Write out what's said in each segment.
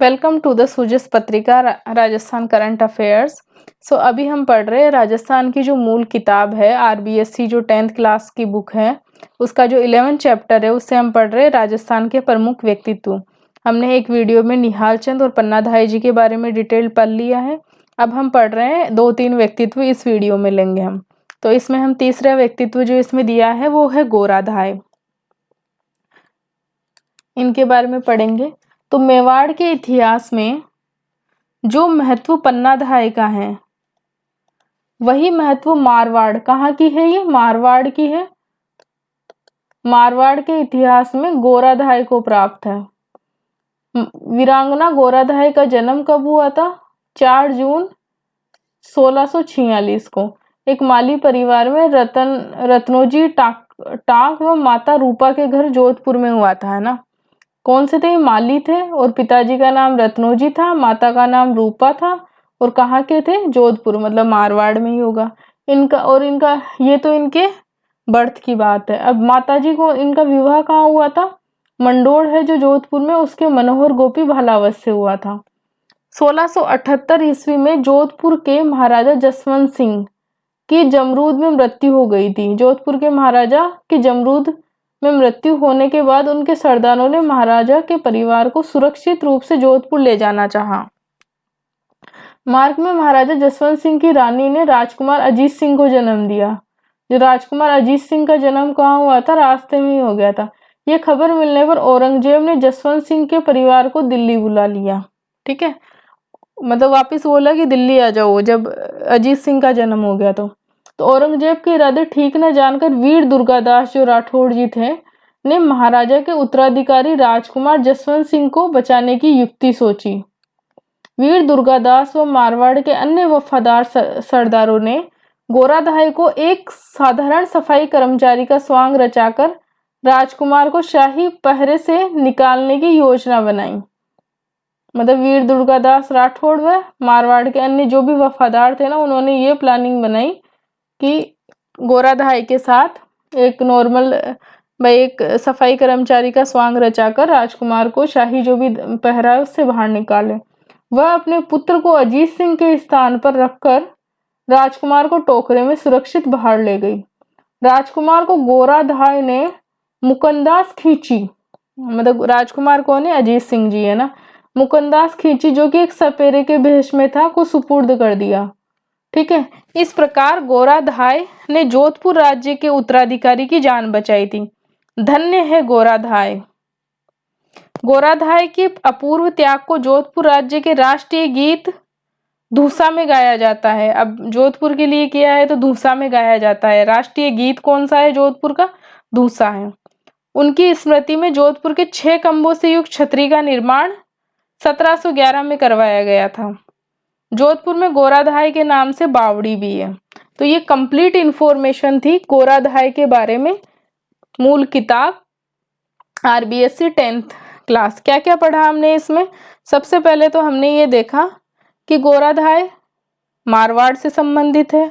Welcome to the सूजस पत्रिका Rajasthan current affairs. अभी हम पढ़ रहे हैं राजस्थान की जो मूल किताब है आरबीएससी जो 10th क्लास की बुक है उसका जो 11th चैप्टर है उससे हम पढ़ रहे हैं राजस्थान के प्रमुख व्यक्तित्व। हमने एक वीडियो में निहाल चंद और पन्नाधाय जी के बारे में डिटेल पढ़ लिया है। अब हम पढ़ रहे हैं 2-3 व्यक्तित्व इस वीडियो में लेंगे हम। तो इसमें हम तीसरा व्यक्तित्व जो इसमें दिया है वो है गोराधाय। इनके बारे में पढ़ेंगे। तो मेवाड़ के इतिहास में जो महत्व पन्नाधाय का है वही महत्व मारवाड़ कहाँ की है, ये मारवाड़ की है। मारवाड़ के इतिहास में गोराधाय को प्राप्त है। वीरांगना गोराधाय का जन्म कब हुआ था? 4 जून 1646 को एक माली परिवार में रत्नोजी टाक व माता रूपा के घर जोधपुर में हुआ था, है ना। कौन से थे? माली थे और पिताजी का नाम रत्नोजी था, माता का नाम रूपा था और कहाँ के थे? जोधपुर, मतलब मारवाड़ में ही होगा इनका ये तो इनके बर्थ की बात है। अब माताजी को इनका विवाह कहाँ हुआ था? मंडोर है जो जोधपुर में, उसके मनोहर गोपी भालावत से हुआ था। 1678 ईस्वी में जोधपुर के महाराजा जसवंत सिंह की जमरूद में मृत्यु हो गई थी। जोधपुर के महाराजा की जमरूद में मृत्यु होने के बाद उनके सरदारों ने महाराजा के परिवार को सुरक्षित रूप से जोधपुर ले जाना चाहा। मार्ग में महाराजा जसवंत सिंह की रानी ने राजकुमार अजीत सिंह को जन्म दिया। जो राजकुमार अजीत सिंह का जन्म कहाँ हुआ था? रास्ते में ही हो गया था। ये खबर मिलने पर औरंगजेब ने जसवंत सिंह के परिवार को दिल्ली बुला लिया। ठीक है, मतलब वापिस बोला कि दिल्ली आ जाओ जब अजीत सिंह का जन्म हो गया तो औरंगजेब के इरादे ठीक न जानकर वीर दुर्गादास जो राठौड़ जी थे ने महाराजा के उत्तराधिकारी राजकुमार जसवंत सिंह को बचाने की युक्ति सोची। वीर दुर्गादास व मारवाड़ के अन्य वफादार सरदारों ने गोराधाय को एक साधारण सफाई कर्मचारी का स्वांग रचाकर राजकुमार को शाही पहरे से निकालने की योजना बनाई। मतलब वीर दुर्गादास राठौड़ व मारवाड़ के अन्य जो भी वफादार थे ना, उन्होंने ये प्लानिंग बनाई कि गोराधाय के साथ एक सफाई कर्मचारी का स्वांग रचाकर राजकुमार को शाही जो भी पहरा है उससे बाहर निकाले। वह अपने पुत्र को अजीत सिंह के स्थान पर रखकर राजकुमार को टोकरे में सुरक्षित बाहर ले गई। राजकुमार को गोराधाय ने मुकंदास खींची, मतलब राजकुमार कौन है? अजीत सिंह जी है ना। मुकंदास खींची जो कि एक सपेरे के भेष में था को सुपुर्द कर दिया। ठीक है, इस प्रकार गोराधाय ने जोधपुर राज्य के उत्तराधिकारी की जान बचाई थी। धन्य है गोराधाय। गोराधाय के अपूर्व त्याग को जोधपुर राज्य के राष्ट्रीय गीत धूसा में गाया जाता है। अब जोधपुर के लिए किया है तो धूसा में गाया जाता है। राष्ट्रीय गीत कौन सा है जोधपुर का? धूसा है। उनकी स्मृति में जोधपुर के 6 खंभों से युक्त छतरी का निर्माण 1711 में करवाया गया था। जोधपुर में गोराधाय के नाम से बावड़ी भी है। तो ये कंप्लीट इंफॉर्मेशन थी गोराधाय के बारे में। मूल किताब आरबीएससी 10th क्लास। क्या क्या पढ़ा हमने इसमें? सबसे पहले तो हमने ये देखा कि गोराधाय मारवाड़ से संबंधित है।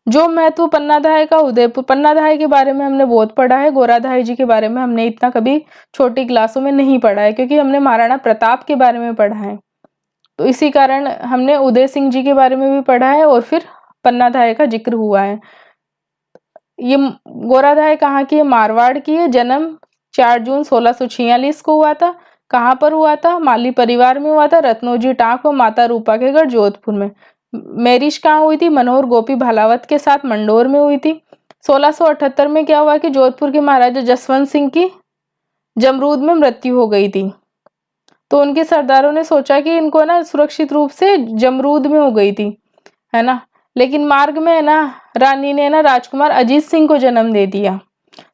जो महत्व पन्नाधाय का उदयपुर, पन्नाधाय के बारे में हमने बहुत पढ़ा है। गोराधाय जी के बारे में हमने इतना कभी छोटी क्लासों में नहीं पढ़ा है क्योंकि हमने महाराणा प्रताप के बारे में पढ़ा है। तो इसी कारण हमने उदय सिंह जी के बारे में भी पढ़ा है और फिर पन्नाधाय का जिक्र हुआ है। ये गोराधाय कहाँ की है? मारवाड़ की है। जन्म 4 जून 1646 को हुआ था। कहाँ पर हुआ था? माली परिवार में हुआ था, रत्नोजी टाक व माता रूपा के घर जोधपुर में। मैरिज कहाँ हुई थी? मनोहर गोपी भालावत के साथ मंडोर में हुई थी। 1678 में क्या हुआ कि जोधपुर के महाराजा जसवंत सिंह की जमरूद में मृत्यु हो गई थी। तो उनके सरदारों ने सोचा कि इनको ना सुरक्षित रूप से जमरूद में हो गई थी, है ना। लेकिन मार्ग में है ना रानी ने ना राजकुमार अजीत सिंह को जन्म दे दिया।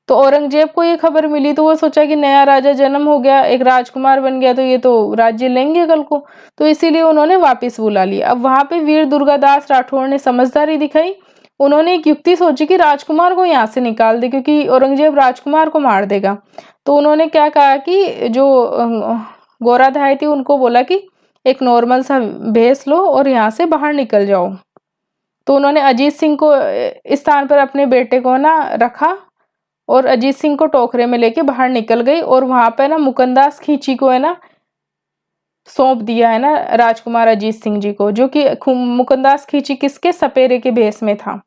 तो औरंगजेब को ये खबर मिली तो वो सोचा कि नया राजा जन्म हो गया, एक राजकुमार बन गया तो ये तो राज्य लेंगे कल को। तो इसीलिए उन्होंने वापिस बुला लिया। अब वहां पे वीर दुर्गादास राठौड़ ने समझदारी दिखाई। उन्होंने एक युक्ति सोची कि राजकुमार को यहाँ से निकाल दे क्योंकि औरंगजेब राजकुमार को मार देगा। तो उन्होंने क्या कहा कि जो गोराधाय थी उनको बोला कि एक नॉर्मल सा भेस लो और यहाँ से बाहर निकल जाओ। तो उन्होंने अजीत सिंह को इस स्थान पर अपने बेटे को ना रखा और अजीत सिंह को टोकरे में लेके बाहर निकल गई और वहां पे ना मुकंदास खींची को है ना सौंप दिया है ना राजकुमार अजीत सिंह जी को, जो कि मुकद्दस खींची किसके, सपेरे के भेष में था।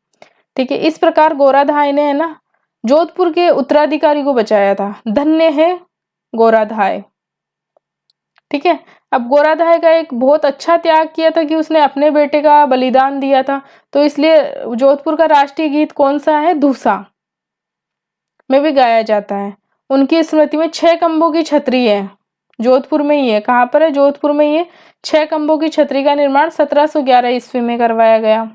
ठीक है, इस प्रकार गोराधाय ने है ना जोधपुर के उत्तराधिकारी को बचाया था। धन्य है गोराधाय। ठीक है, अब गोराधाय का एक बहुत अच्छा त्याग किया था कि उसने अपने बेटे का बलिदान दिया था, तो इसलिए जोधपुर का राष्ट्रीय गीत कौन सा है, धूसा में भी गाया जाता है। उनकी स्मृति में 6 खंभों की छतरी है, जोधपुर में ही है। कहाँ पर है, जोधपुर में ही है। 6 खंभों की छतरी का निर्माण 1711 ईस्वी में करवाया गया।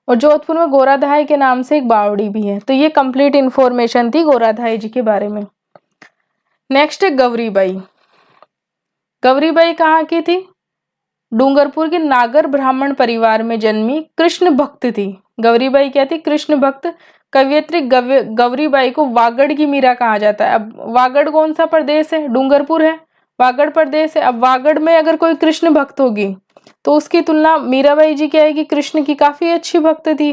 और जोधपुर में गोराधाय के नाम से एक बावड़ी भी है। तो ये कंप्लीट इंफॉर्मेशन थी गोराधाय जी के बारे में। नेक्स्ट है गौरीबाई। गौरीबाई कहाँ की थी, डूंगरपुर के नागर ब्राह्मण परिवार में जन्मी कृष्ण भक्त थी। गौरीबाई क्या थी, कृष्ण भक्त। कवयित्री गौरीबाई को वागड़ की मीरा कहा जाता है। अब वागड़ कौन सा प्रदेश है, डूंगरपुर है, वागड़ प्रदेश है। अब वागड़ में अगर कोई कृष्ण भक्त होगी तो उसकी तुलना मीराबाई जी क्या है कि कृष्ण की काफी अच्छी भक्त थी,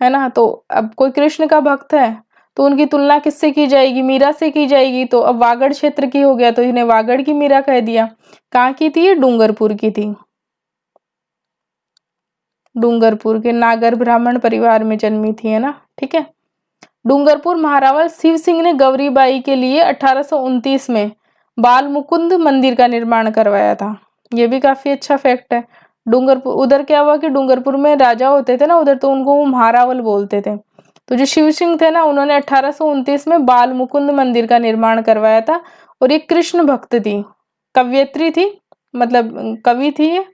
है ना। तो अब कोई कृष्ण का भक्त है तो उनकी तुलना किससे की जाएगी, मीरा से की जाएगी। तो अब वागड़ क्षेत्र की हो गया तो इन्हें वागड़ की मीरा कह दिया। कहाँ की थी, डूंगरपुर की थी। डूंगरपुर के नागर ब्राह्मण परिवार में जन्मी थी, है ना। ठीक है, डूंगरपुर महारावल शिव सिंह ने गौरीबाई के लिए 1829 में बाल मुकुंद मंदिर का निर्माण करवाया था। ये भी काफी अच्छा फैक्ट है। डूंगरपुर, उधर क्या हुआ कि डूंगरपुर में राजा होते थे ना उधर, तो उनको वो महारावल बोलते थे। तो जो शिव सिंह थे ना, उन्होंने 1829 में बाल मुकुंद मंदिर का निर्माण करवाया था। और ये कृष्ण भक्त थी, कवयित्री थी, मतलब कवि थी ये,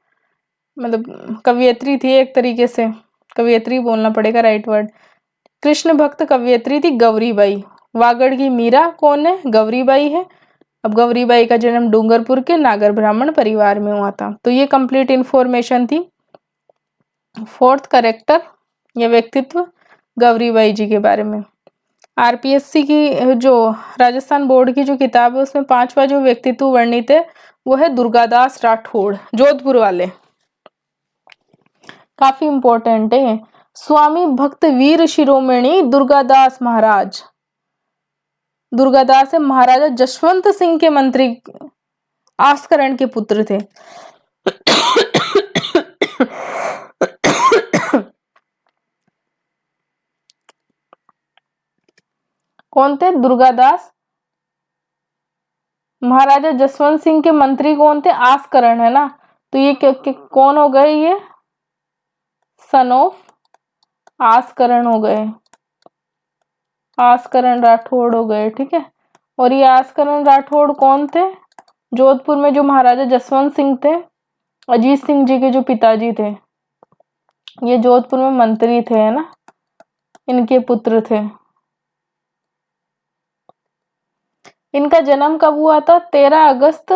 मतलब कवयित्री थी एक तरीके से, कवयित्री बोलना पड़ेगा राइट वर्ड। कृष्ण भक्त कवयित्री थी गौरीबाई। वागड़ की मीरा कौन है, गौरीबाई है। अब गौरीबाई का जन्म डूंगरपुर के नागर ब्राह्मण परिवार में हुआ था। तो ये कंप्लीट इंफॉर्मेशन थी। 4th करेक्टर या व्यक्तित्व गौरीबाई जी के बारे में। आरपीएससी की जो राजस्थान बोर्ड की जो किताब है उसमें 5वां जो व्यक्तित्व वर्णित है वो है दुर्गादास राठौड़, जोधपुर वाले, काफी इंपॉर्टेंट है। स्वामी भक्त वीर शिरोमणि दुर्गादास महाराज। दुर्गादास महाराजा जसवंत सिंह के मंत्री आस्करण के पुत्र थे। कौन थे, दुर्गादास। महाराजा जसवंत सिंह के मंत्री कौन थे, आस्करण, है ना। तो ये कौन हो गए, ये सन ऑफ आस्करण हो गए, आस्करण राठौड़ हो गए। ठीक है, और ये आस्करण राठौड़ कौन थे, जोधपुर में जो महाराजा जसवंत सिंह थे, अजीत सिंह जी के जो पिताजी थे, ये जोधपुर में मंत्री थे, है ना, इनके पुत्र थे। इनका जन्म कब हुआ था, 13 अगस्त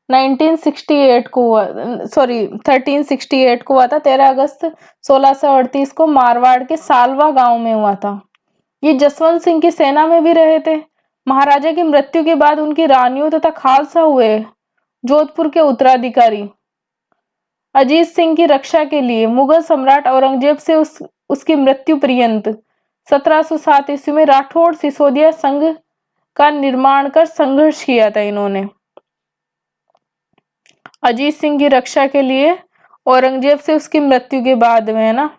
1968 को हुआ, सॉरी 1368 को हुआ था। 13 अगस्त 1638 को मारवाड़ के सालवा गांव में हुआ था। ये जसवंत सिंह की सेना में भी रहे थे। महाराजा की मृत्यु के बाद उनकी रानियों तथा खालसा हुए जोधपुर के उत्तराधिकारी। अजीत सिंह की रक्षा के लिए मुगल सम्राट औरंगजेब से उसकी मृत्यु पर्यंत 1707 ईस्वी में राठौड़ सिसोदिया संघ का निर्माण कर संघर्ष किया था इन्होंने। अजीत सिंह की रक्षा के लिए औरंगजेब से उसकी मृत्यु के बाद में, है ना,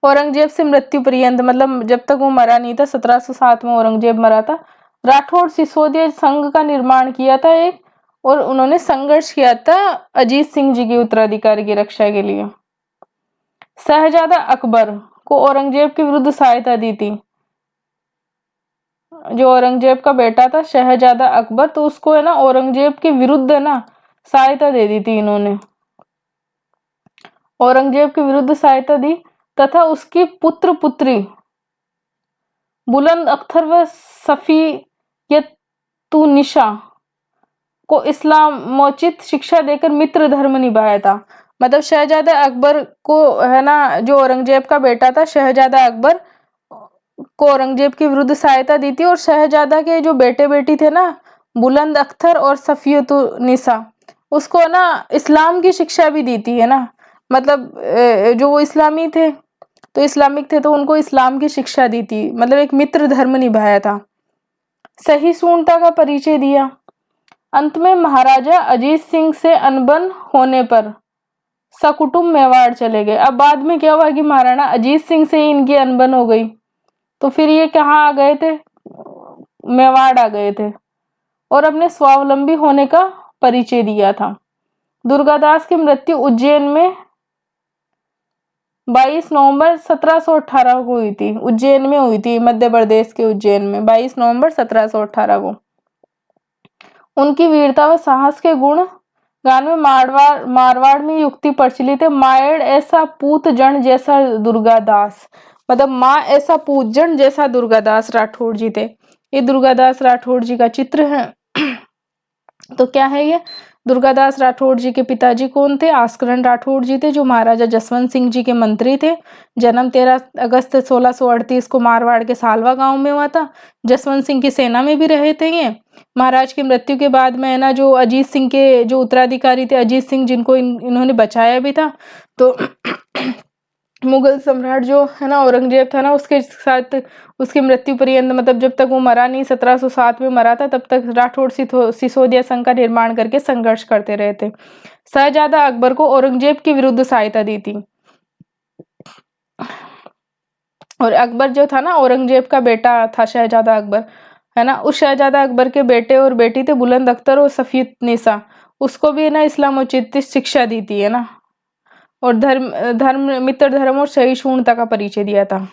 औरंगजेब से मृत्यु पर्यंत, मतलब जब तक वो मरा नहीं था, 1707 में औरंगजेब मरा था। राठौड़ सिसोदिया संघ का निर्माण किया था एक, और उन्होंने संघर्ष किया था अजीत सिंह जी के उत्तराधिकारी की रक्षा के लिए। शहजादा अकबर को औरंगजेब के विरुद्ध सहायता दी थी। जो औरंगजेब का बेटा था शहजादा अकबर, तो उसको है ना औरंगजेब के विरुद्ध है ना सहायता दे दी थी इन्होंने, औरंगजेब के विरुद्ध सहायता दी। तथा उसकी पुत्र पुत्री बुलंद अख्तर व सफियतुन्निसा को इस्लामोचित शिक्षा देकर मित्र धर्म निभाया था। मतलब शहजादा अकबर को है ना, जो औरंगजेब का बेटा था शहजादा अकबर को औरंगजेब के विरुद्ध सहायता दी थी। और शहजादा के जो बेटे बेटी थे ना, बुलंद अख्तर और सफियतुन्निसा, उसको ना इस्लाम की शिक्षा भी दी थी, है ना। मतलब जो वो इस्लामी थे, तो इस्लामिक थे तो उनको इस्लाम की शिक्षा दी थी, मतलब एक मित्र धर्म निभाया था। सहिष्णुता का परिचय दिया। अंत में महाराजा अजीत सिंह से अनबन होने पर सकुटुंब मेवाड़ चले गए। अब बाद में क्या हुआ कि महाराणा अजीत सिंह से ही इनकी अनबन हो गई, तो फिर ये कहाँ आ गए थे, मेवाड़ आ गए थे और अपने स्वावलंबी होने का परिचय दिया था। दुर्गादास की मृत्यु उज्जैन में 22 नवंबर 1718 को हुई थी। उज्जैन में हुई थी, मध्य प्रदेश के उज्जैन में 22 नवंबर 1718 को। उनकी वीरता व साहस के गुण गान में मारवाड़ में युक्ति प्रचलित है, मायड़ ऐसा पूत जन जैसा दुर्गादास, मतलब माँ ऐसा पूत जन जैसा दुर्गादास राठौड़ जी थे। ये दुर्गादास राठौड़ जी का चित्र है। तो क्या है ये, दुर्गादास राठौड़ जी के पिताजी कौन थे, आस्करण राठौड़ जी थे, जो महाराजा जसवंत सिंह जी के मंत्री थे। जन्म 13 अगस्त 1638 को मारवाड़ के सालवा गांव में हुआ था। जसवंत सिंह की सेना में भी रहे थे ये। महाराज की मृत्यु के बाद में ना जो अजीत सिंह के जो उत्तराधिकारी थे, अजीत सिंह, जिनको इन्होंने बचाया भी था, तो मुगल सम्राट जो है ना औरंगजेब था ना, उसके साथ उसकी मृत्यु पर्यंत, मतलब जब तक वो मरा नहीं, 1707 में मरा था, तब तक राठौड़ सिसोदिया संघ का निर्माण करके संघर्ष करते रहे थे। शहजादा अकबर को औरंगजेब के विरुद्ध सहायता दी थी। और अकबर जो था ना, औरंगजेब का बेटा था शहजादा अकबर, है ना। उस शहजादा अकबर के बेटे और बेटी थे बुलंद अख्तर और सफीद निसा। उसको भी है ना इस्लामोचित शिक्षा दी थी, है ना, और मित्र धर्म और सहिष्णुता का परिचय दिया था।